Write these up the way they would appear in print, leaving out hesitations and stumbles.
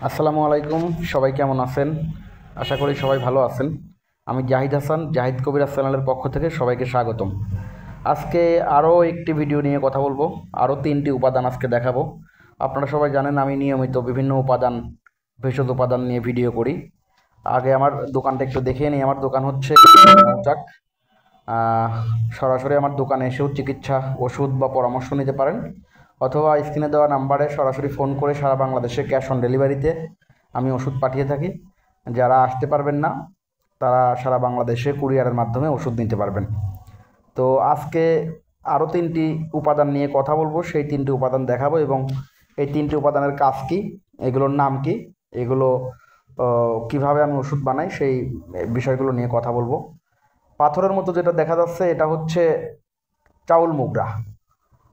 আসসালামু আলাইকুম। সবাই কেমন আছেন? আশা করি সবাই ভালো আছেন। আমি জাহিদ হাসান, জাহিদ কবিরাজ চ্যানেলের পক্ষ থেকে সবাইকে স্বাগতম। আজকে আরও একটি ভিডিও নিয়ে কথা বলবো। আরও 3টি উপাদান আজকে দেখাবো। আপনারা সবাই জানেন আমি নিয়মিত বিভিন্ন উপাদান, ভেষজ উপাদান নিয়ে ভিডিও করি। আগে আমার দোকানটা একটু দেখিয়ে নিই। আমার দোকান হচ্ছে মৌচাক। সরাসরি আমার দোকানে এসেও চিকিৎসা, ওষুধ বা পরামর্শ নিতে পারেন, অথবা স্ক্রিনে দেওয়া নাম্বারে সরাসরি ফোন করে সারা বাংলাদেশে ক্যাশ অন ডেলিভারিতে আমি ওষুধ পাঠিয়ে থাকি। যারা আসতে পারবেন না তারা সারা বাংলাদেশে কুরিয়ারের মাধ্যমে ওষুধ নিতে পারবেন। তো আজকে আরও 3টি উপাদান নিয়ে কথা বলবো, সেই 3টি উপাদান দেখাবো এবং এই 3টি উপাদানের কাজ কী, এগুলোর নাম কি, এগুলো কিভাবে আমি ওষুধ বানাই সেই বিষয়গুলো নিয়ে কথা বলবো। পাথরের মতো যেটা দেখা যাচ্ছে এটা হচ্ছে চাউল মুগরা,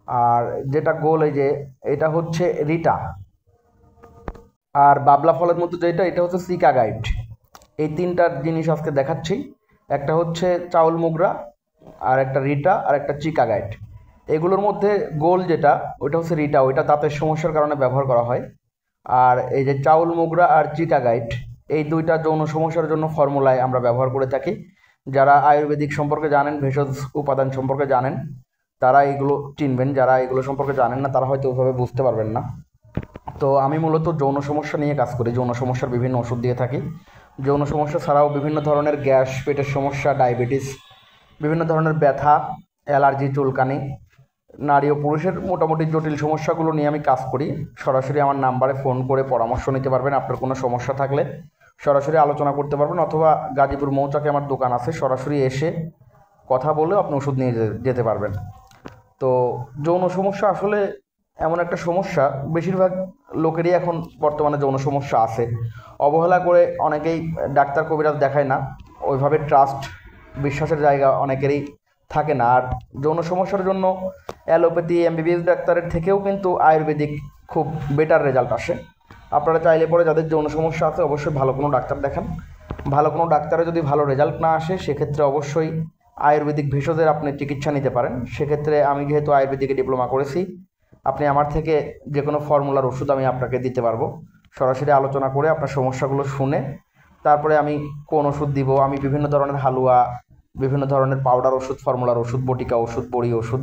আর যেটা গোল এই যে এটা হচ্ছে রিটা, আর বাবলা ফলের মতো যেটা এটা হচ্ছে সিকা গাইড। এই 3টা জিনিস আজকে দেখাচ্ছি। একটা হচ্ছে চাউল মুগরা, আর একটা রিটা, আর একটা চিকা গাইড। এগুলোর মধ্যে গোল যেটা ওইটা হচ্ছে রিটা, ওইটা দাঁতের সমস্যার কারণে ব্যবহার করা হয়। আর এই যে চাউল মুগরা আর চিকা গাইড, এই দুইটা যৌন সমস্যার জন্য ফর্মুলায় আমরা ব্যবহার করে থাকি। যারা আয়ুর্বেদিক সম্পর্কে জানেন, ভেষজ উপাদান সম্পর্কে জানেন, তারা এগুলো চিনবেন। যারা এগুলো সম্পর্কে জানেন না তারা হয়তো ওইভাবে বুঝতে পারবেন না। তো আমি মূলত যৌন সমস্যা নিয়ে কাজ করি, যৌন সমস্যার বিভিন্ন ওষুধ দিয়ে থাকি। যৌন সমস্যা ছাড়াও বিভিন্ন ধরনের গ্যাস, পেটের সমস্যা, ডায়াবেটিস, বিভিন্ন ধরনের ব্যথা, অ্যালার্জি, চুলকানি, নারী ও পুরুষের মোটামুটি জটিল সমস্যাগুলো নিয়ে আমি কাজ করি। সরাসরি আমার নাম্বারে ফোন করে পরামর্শ নিতে পারবেন। আপনার কোনো সমস্যা থাকলে সরাসরি আলোচনা করতে পারবেন, অথবা গাজীপুর মৌচাকে আমার দোকান আছে, সরাসরি এসে কথা বলেও আপনি ওষুধ নিয়ে যেতে পারবেন। তো যৌন সমস্যা আসলে এমন একটা সমস্যা, বেশিরভাগ লোকেরই এখন বর্তমানে যৌন সমস্যা আছে। অবহেলা করে অনেকেই ডাক্তার কবিরাজ দেখায় না, ওইভাবে ট্রাস্ট, বিশ্বাসের জায়গা অনেকেরই থাকে না। আর যৌন সমস্যার জন্য অ্যালোপ্যাথি, এমবিবিএস ডাক্তারের থেকেও কিন্তু আয়ুর্বেদিক খুব বেটার রেজাল্ট আসে। আপনারা চাইলে পরে যাদের যৌন সমস্যা আছে অবশ্যই ভালো কোনো ডাক্তার দেখান। ভালো কোনো ডাক্তারে যদি ভালো রেজাল্ট না আসে সেক্ষেত্রে অবশ্যই আয়ুর্বেদিক ভেষজের আপনি চিকিৎসা নিতে পারেন। সেক্ষেত্রে আমি যেহেতু আয়ুর্বেদিকে ডিপ্লোমা করেছি, আপনি আমার থেকে যে কোনো ফর্মুলার ওষুধ আমি আপনাকে দিতে পারবো। সরাসরি আলোচনা করে আপনার সমস্যাগুলো শুনে তারপরে আমি কোন ওষুধ দিব। আমি বিভিন্ন ধরনের হালুয়া, বিভিন্ন ধরনের পাউডার ওষুধ, ফর্মুলার ওষুধ, বটিকা ওষুধ, বড়ি ওষুধ,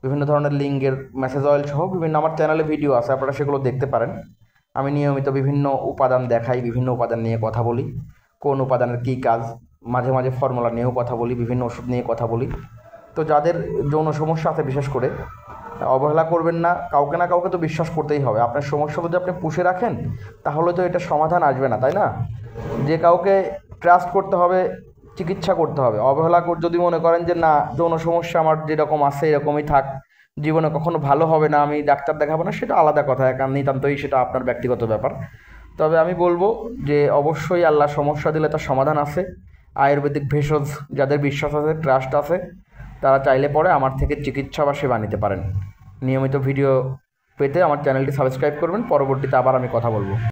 বিভিন্ন ধরনের লিঙ্গের মেসেজ অয়েল সহ বিভিন্ন আমার চ্যানেলে ভিডিও আছে, আপনারা সেগুলো দেখতে পারেন। আমি নিয়মিত বিভিন্ন উপাদান দেখাই, বিভিন্ন উপাদান নিয়ে কথা বলি, কোন উপাদানের কী কাজ, মাঝে মাঝে ফর্মুলা নিয়েও কথা বলি, বিভিন্ন ওষুধ নিয়ে কথা বলি। তো যাদের যৌন সমস্যা আছে বিশেষ করে অবহেলা করবেন না, কাউকে না কাউকে তো বিশ্বাস করতেই হবে। আপনার সমস্যা যদি আপনি পুষে রাখেন তাহলে তো এটা সমাধান আসবে না, তাই না? যে কাউকে ট্রাস্ট করতে হবে, চিকিৎসা করতে হবে। অবহেলা যদি মনে করেন যে না, যৌন সমস্যা আমার যেরকম আছে এরকমই থাক, জীবনে কখনো ভালো হবে না, আমি ডাক্তার দেখাবো না, সেটা আলাদা কথা, একান্ত নিতান্তই সেটা আপনার ব্যক্তিগত ব্যাপার। তবে আমি বলবো যে অবশ্যই আল্লাহ সমস্যা দিলে তার সমাধান আছে। আয়ুর্বেদিক ভেষজ যাদের বিশ্বাস আছে, ট্রাস্ট আছে, তারা চাইলে পরে আমার থেকে চিকিৎসা বা সেবা নিতে পারেন। নিয়মিত ভিডিও পেতে আমার চ্যানেলটি সাবস্ক্রাইব করবেন। পরবর্তীতে আবার আমি কথা বলবো।